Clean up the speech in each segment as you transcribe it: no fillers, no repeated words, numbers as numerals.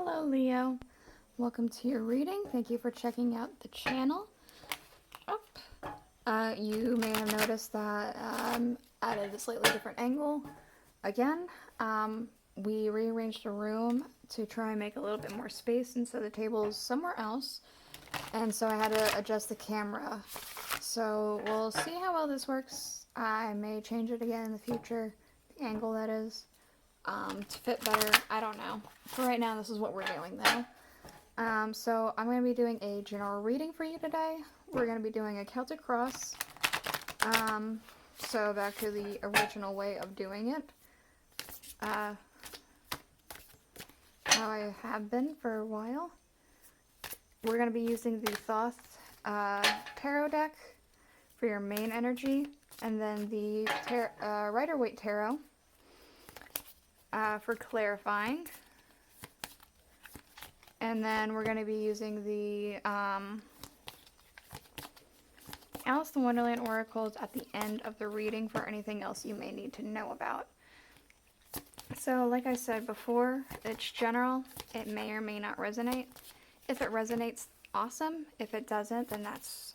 Hello Leo, welcome to your reading. Thank you for checking out the channel. You may have noticed that at a slightly different angle. Again, we rearranged the room to try and make a little bit more space, and so the table is somewhere else, and so I had to adjust the camera. So we'll see how well this works. I may change it again in the future, the angle that is, to fit better. I don't know. For right now, this is what we're doing though. So I'm going to be doing a general reading for you today. We're going to be doing a Celtic cross. So back to the original way of doing it. How I have been for a while. We're going to be using the Thoth tarot deck for your main energy, and then the Rider-Waite tarot for clarifying. And then we're going to be using the Aleister Wonderland oracles at the end of the reading for anything else you may need to know about. So like I said before, it's general. It may or may not resonate. If it resonates, awesome. If it doesn't, then that's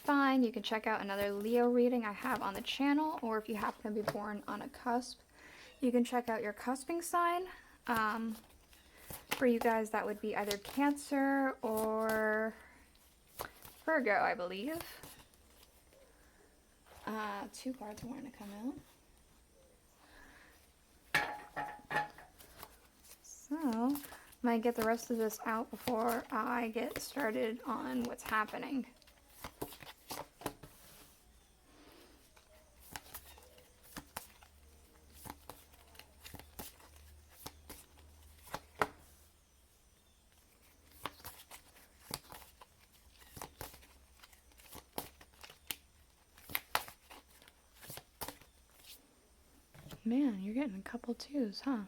fine. You can check out another Leo reading I have on the channel, or if you happen to be born on a cusp, you can check out your cusping sign. For you guys, that would be either Cancer or Virgo, I believe. Two cards wanting to come out. So, might get the rest of this out before I get started on what's happening. Man, you're getting a couple twos, huh?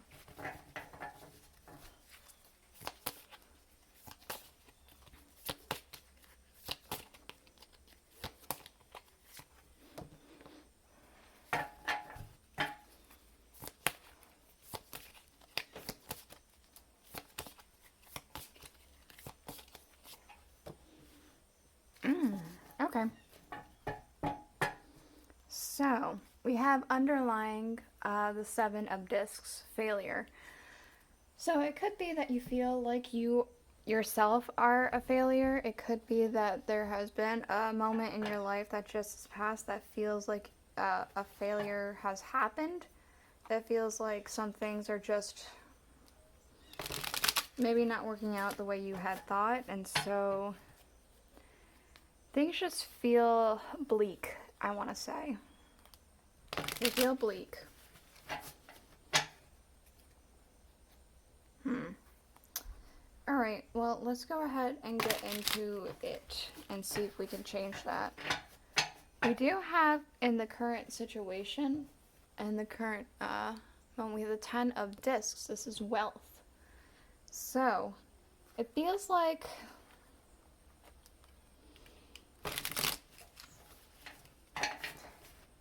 Okay. So, we have underlying the Seven of Discs, failure. So it could be that you feel like you yourself are a failure. It could be that there has been a moment in your life that just has passed that feels like a failure has happened. That feels like some things are just maybe not working out the way you had thought, and so things just feel bleak, I want to say. They feel bleak. Alright, well, let's go ahead and get into it and see if we can change that. We do have, in the current situation, and the current moment, we have the 10 of Discs. This is wealth. So, it feels like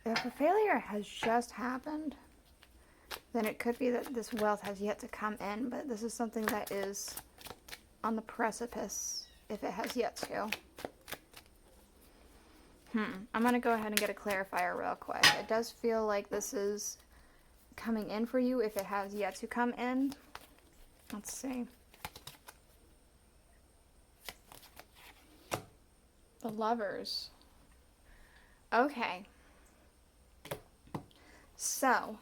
if a failure has just happened, then it could be that this wealth has yet to come in, but this is something that is on the precipice if it has yet to. I'm going to go ahead and get a clarifier real quick. It does feel like this is coming in for you if it has yet to come in. Let's see. The Lovers. Okay. So,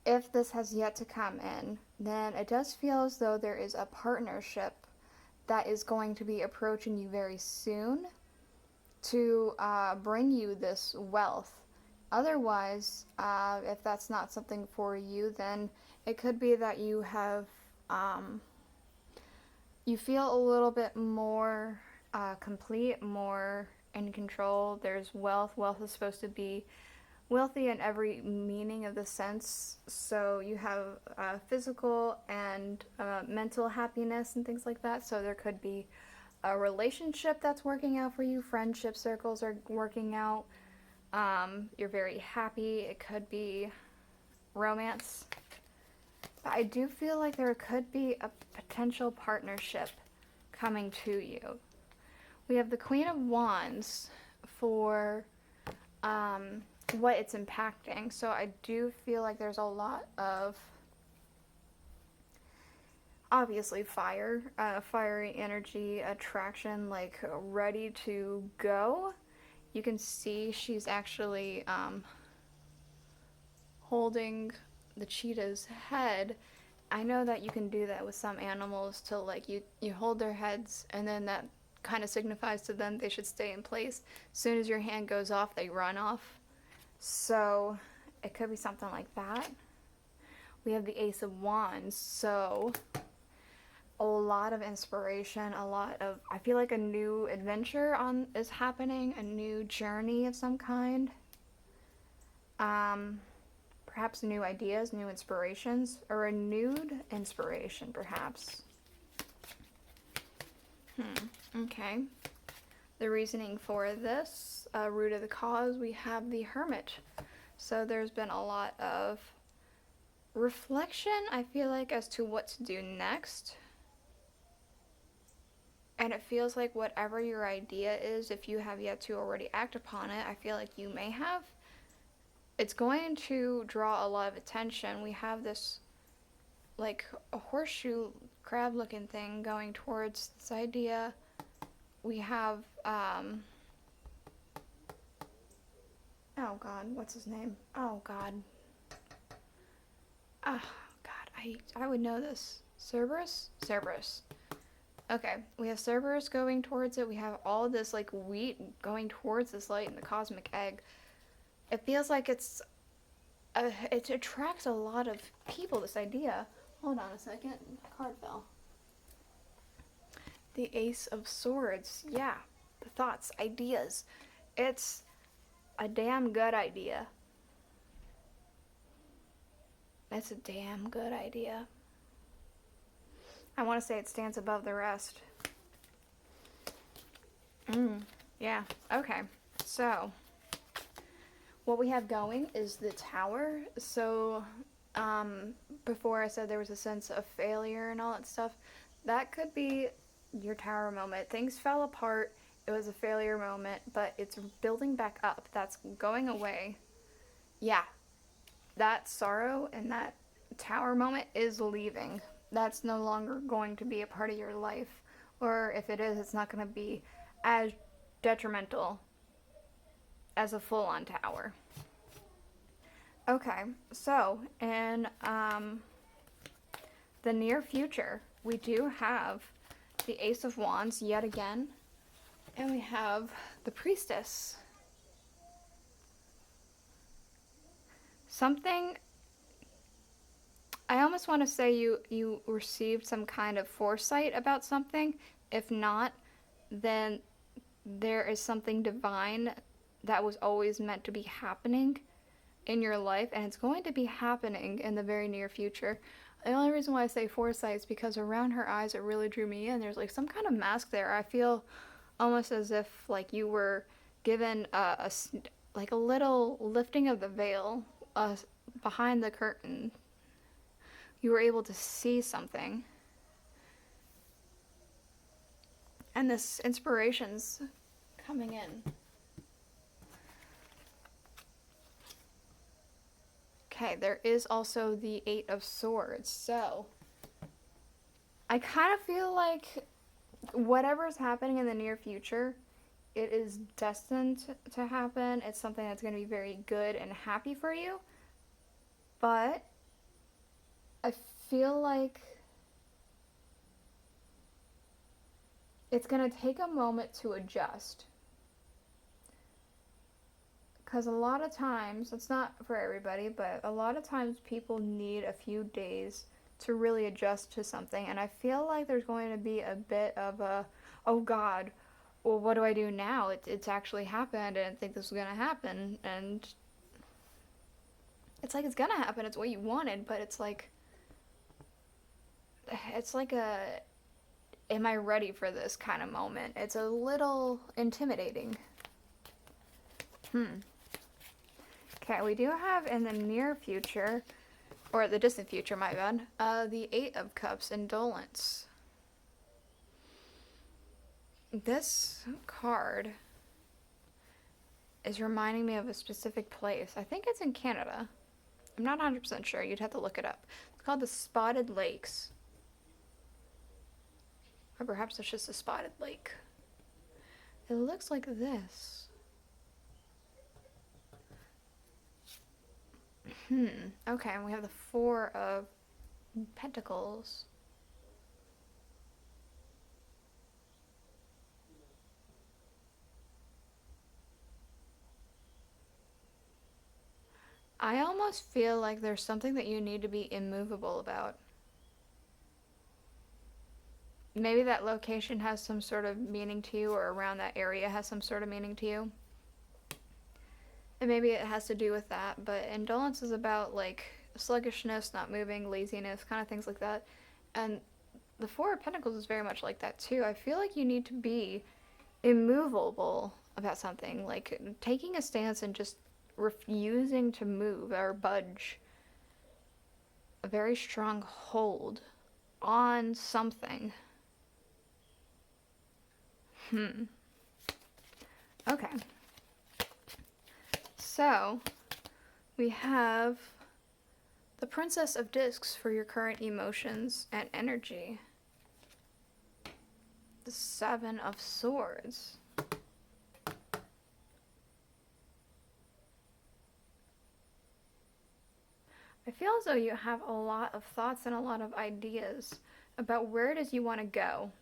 if this has yet to come in, then it does feel as though there is a partnership that is going to be approaching you very soon to bring you this wealth. Otherwise, if that's not something for you, then it could be that you have, you feel a little bit more complete, more in control. There's wealth. Wealth is supposed to be wealthy in every meaning of the sense. So you have physical and mental happiness and things like that. So there could be a relationship that's working out for you. Friendship circles are working out. You're very happy. It could be romance. But I do feel like there could be a potential partnership coming to you. We have the Queen of Wands for what it's impacting. So I do feel like there's a lot of, obviously, fiery energy, attraction, like ready to go. You can see she's actually holding the cheetah's head. I know that you can do that with some animals to, like, you hold their heads and then that kind of signifies to them they should stay in place. As soon as your hand goes off, they run off. So it could be something like that. We have the Ace of Wands, so a lot of inspiration, a lot of, I feel like a new adventure is happening, a new journey of some kind. Perhaps new ideas, new inspirations, a renewed inspiration, perhaps. Okay. The reasoning for this, root of the cause, we have the Hermit. So there's been a lot of reflection, I feel like, as to what to do next. And it feels like whatever your idea is, if you have yet to already act upon it, I feel like you may have. It's going to draw a lot of attention. We have this, like, a horseshoe crab looking thing going towards this idea. We have, oh God, what's his name? Oh God. Oh God, I would know this. Cerberus? Cerberus. Okay, we have Cerberus going towards it. We have all this, like, wheat going towards this light in the cosmic egg. It feels like it attracts a lot of people, this idea. Hold on a second. Card fell. The Ace of Swords. Yeah. The thoughts, ideas. It's a damn good idea. It's a damn good idea. I want to say it stands above the rest. Yeah. Okay. So what we have going is the Tower. So before I said there was a sense of failure and all that stuff, that could be your Tower moment. Things fell apart. It was a failure moment, but it's building back up. That's going away. Yeah. That sorrow and that Tower moment is leaving. That's no longer going to be a part of your life. Or if it is, it's not going to be as detrimental as a full-on tower. Okay, so in the near future, we do have the Ace of Wands yet again, and we have the Priestess. Something, I almost want to say you received some kind of foresight about something. If not, then there is something divine that was always meant to be happening in your life, and it's going to be happening in the very near future. The only reason why I say foresight is because around her eyes it really drew me in. There's like some kind of mask there. I feel almost as if like you were given a little lifting of the veil behind the curtain. You were able to see something. And this inspiration's coming in. Okay, there is also the Eight of Swords. So, I kind of feel like whatever's happening in the near future, it is destined to happen. It's something that's going to be very good and happy for you. But I feel like it's going to take a moment to adjust. Because a lot of times, it's not for everybody, but a lot of times people need a few days to really adjust to something. And I feel like there's going to be a bit of a, oh God, well, what do I do now? It's actually happened. I didn't think this was going to happen. And it's like it's going to happen. It's what you wanted, but it's like a, am I ready for this kind of moment? It's a little intimidating. Okay, we do have in the near future, or the distant future, my bad, the Eight of Cups, Indolence. This card is reminding me of a specific place. I think it's in Canada. I'm not 100% sure. You'd have to look it up. It's called the Spotted Lakes. Or perhaps it's just a spotted lake. It looks like this. Okay, and we have the Four of Pentacles. I almost feel like there's something that you need to be immovable about. Maybe that location has some sort of meaning to you, or around that area has some sort of meaning to you. And maybe it has to do with that, but indolence is about, like, sluggishness, not moving, laziness, kind of things like that. And the Four of Pentacles is very much like that, too. I feel like you need to be immovable about something, like taking a stance and just refusing to move or budge. A very strong hold on something. Okay. So, we have the Princess of Discs for your current emotions and energy. The Seven of Swords. I feel as though you have a lot of thoughts and a lot of ideas about where it is you want to go.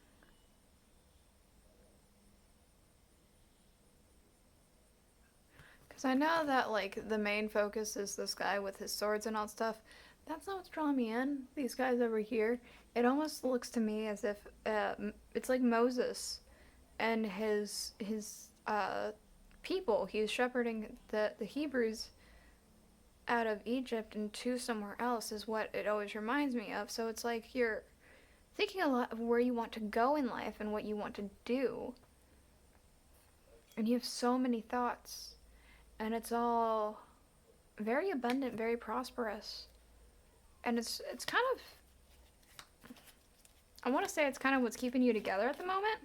Because I know that, like, the main focus is this guy with his swords and all stuff. That's not what's drawing me in. These guys over here, it almost looks to me as if it's like Moses and his people. He's shepherding the Hebrews out of Egypt and to somewhere else is what it always reminds me of. So it's like you're thinking a lot of where you want to go in life and what you want to do. And you have so many thoughts. And it's all very abundant, very prosperous. And it's kind of, I want to say it's kind of what's keeping you together at the moment.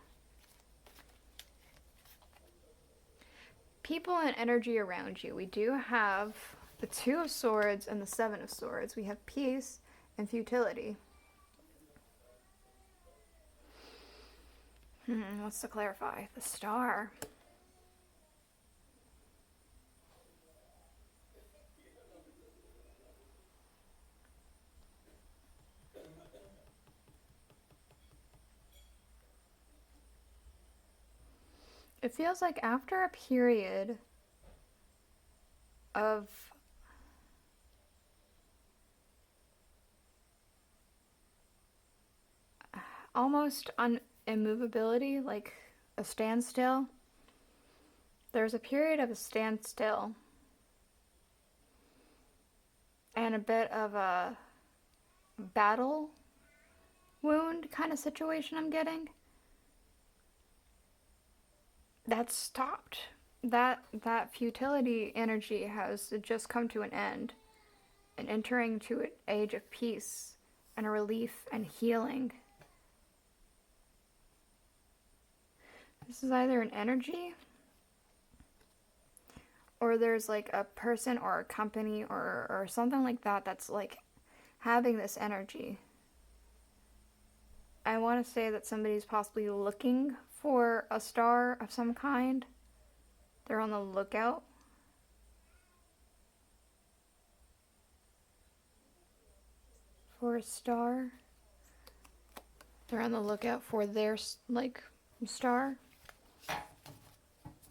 People and energy around you. We do have the Two of Swords and the Seven of Swords. We have peace and futility. What's to clarify? The Star. It feels like after a period of almost immovability, like a standstill, there's a period of a standstill and a bit of a battle wound kind of situation I'm getting. That's stopped. That futility energy has just come to an end and entering to an age of peace and a relief and healing. This is either an energy or there's like a person or a company or something like that that's like having this energy. I want to say that somebody's possibly looking for a star of some kind. They're on the lookout. For a star. They're on the lookout for their, like, star.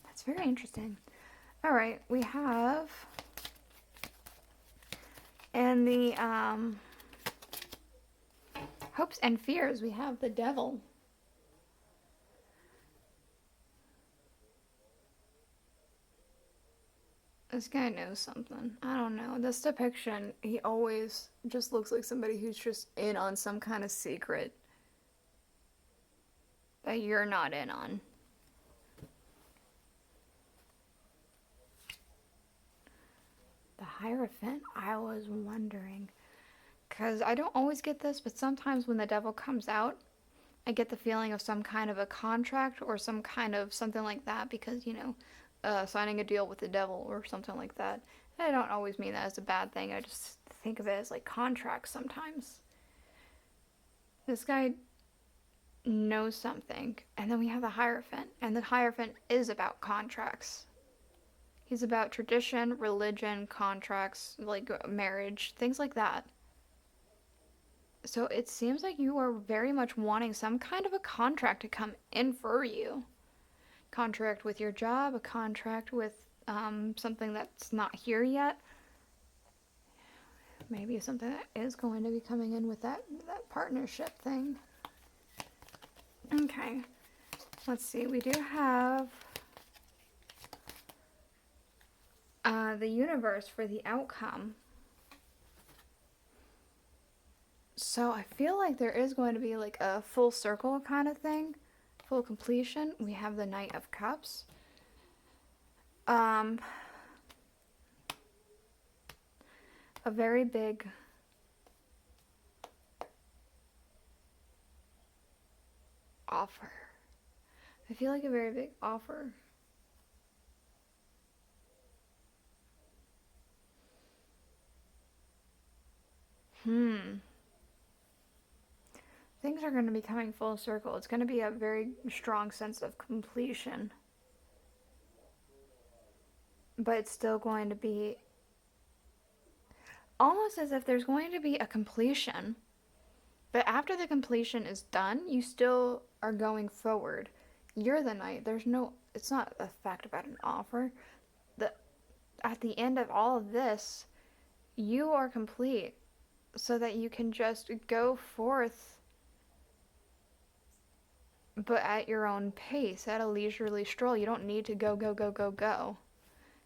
That's very interesting. Alright, we have in the hopes and fears, we have the Devil. This guy knows something. I don't know. This depiction, he always just looks like somebody who's just in on some kind of secret that you're not in on. Hierophant, I was wondering. Because I don't always get this, but sometimes when the devil comes out, I get the feeling of some kind of a contract or some kind of something like that because, signing a deal with the devil or something like that. I don't always mean that as a bad thing. I just think of it as like contracts sometimes. This guy knows something, and then we have the Hierophant, and the Hierophant is about contracts. He's about tradition, religion, contracts, like marriage, things like that. So it seems like you are very much wanting some kind of a contract to come in for you. Contract with your job, a contract with something that's not here yet. Maybe something that is going to be coming in with that partnership thing. Okay, let's see. We do have the universe for the outcome. So I feel like there is going to be like a full circle kind of thing. Full completion. We have the Knight of Cups. A very big offer. I feel like a very big offer. Things are going to be coming full circle. It's going to be a very strong sense of completion. But it's still going to be almost as if there's going to be a completion. But after the completion is done, you still are going forward. You're the knight. It's not a fact about an offer. At the end of all of this, you are complete so that you can just go forth, but at your own pace, at a leisurely stroll. You don't need to go, go, go, go, go.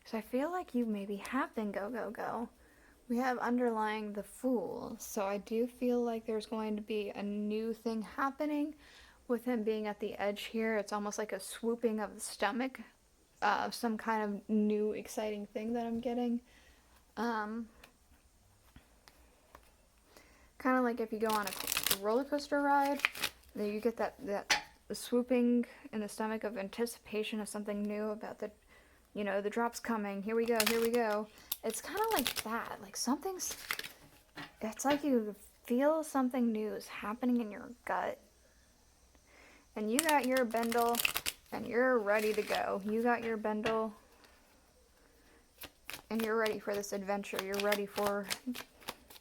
So I feel like you maybe have been go, go, go. We have underlying the Fool. So I do feel like there's going to be a new thing happening with him being at the edge here. It's almost like a swooping of the stomach. Some kind of new exciting thing that I'm getting. Kind of like if you go on a roller coaster ride, then you get that swooping in the stomach of anticipation of something new about the drop's coming. Here we go, here we go. It's kind of like that. Like it's like you feel something new is happening in your gut. And you got your bundle, and you're ready to go. You got your bundle, and you're ready for this adventure. You're ready for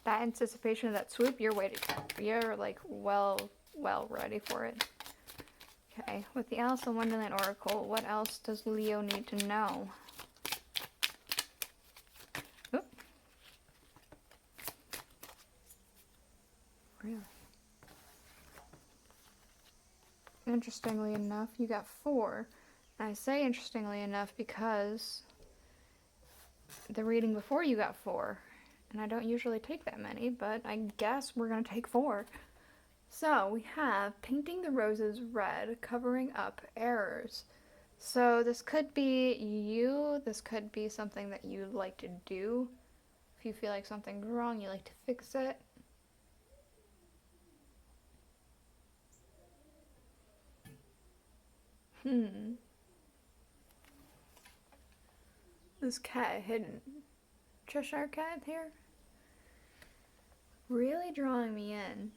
that anticipation of that swoop. You're like well ready for it. Okay, with the Alice in Wonderland Oracle, what else does Leo need to know? Oop. Really? Interestingly enough, you got 4. And I say interestingly enough because the reading before you got 4. And I don't usually take that many, but I guess we're going to take 4. So we have painting the roses red, covering up errors. So this could be you. This could be something that you like to do. If you feel like something's wrong, you like to fix it. This cat hidden. Cheshire cat here. Really drawing me in.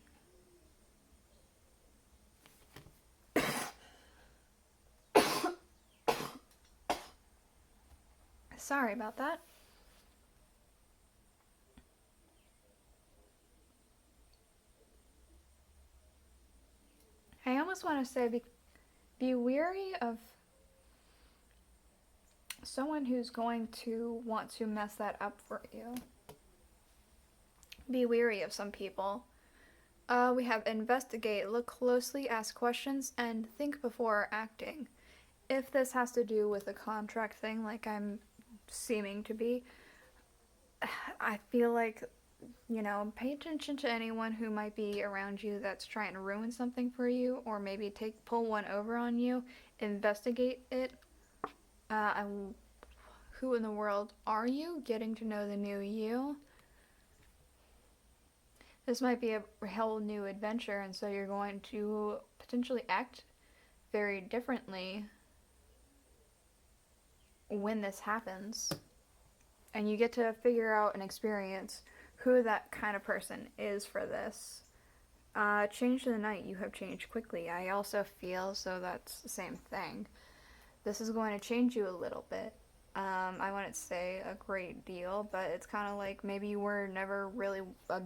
Sorry about that. I almost want to say be wary of someone who's going to want to mess that up for you. Be wary of some people. We have investigate, look closely, ask questions, and think before acting. If this has to do with a contract thing, like I'm seeming to be, I feel like, pay attention to anyone who might be around you that's trying to ruin something for you, or maybe pull one over on you. Investigate it. who in the world are you, getting to know the new you. This might be a whole new adventure, and so you're going to potentially act very differently when this happens. And you get to figure out and experience who that kind of person is for this. Change to the night, you have changed quickly. I also feel so that's the same thing. This is going to change you a little bit. I wouldn't say a great deal, but it's kind of like maybe you were never really a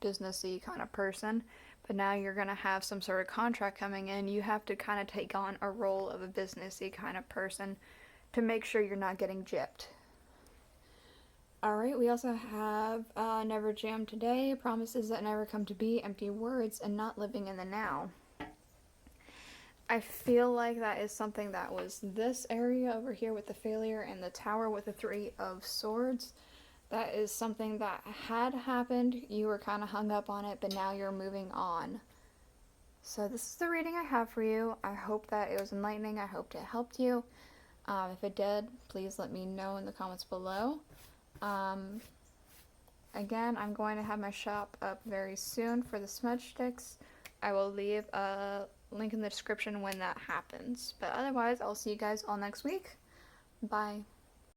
businessy kind of person, but now you're going to have some sort of contract coming in. You have to kind of take on a role of a businessy kind of person to make sure you're not getting gypped. Alright, we also have Never Jam Today, promises that never come to be, empty words, and not living in the now. I feel like that is something that was this area over here with the failure and the tower with the 3 of swords. That is something that had happened, you were kind of hung up on it, but now you're moving on. So this is the reading I have for you. I hope that it was enlightening. I hope it helped you. If it did, please let me know in the comments below. Again, I'm going to have my shop up very soon for the smudge sticks. I will leave a link in the description when that happens. But otherwise, I'll see you guys all next week. Bye.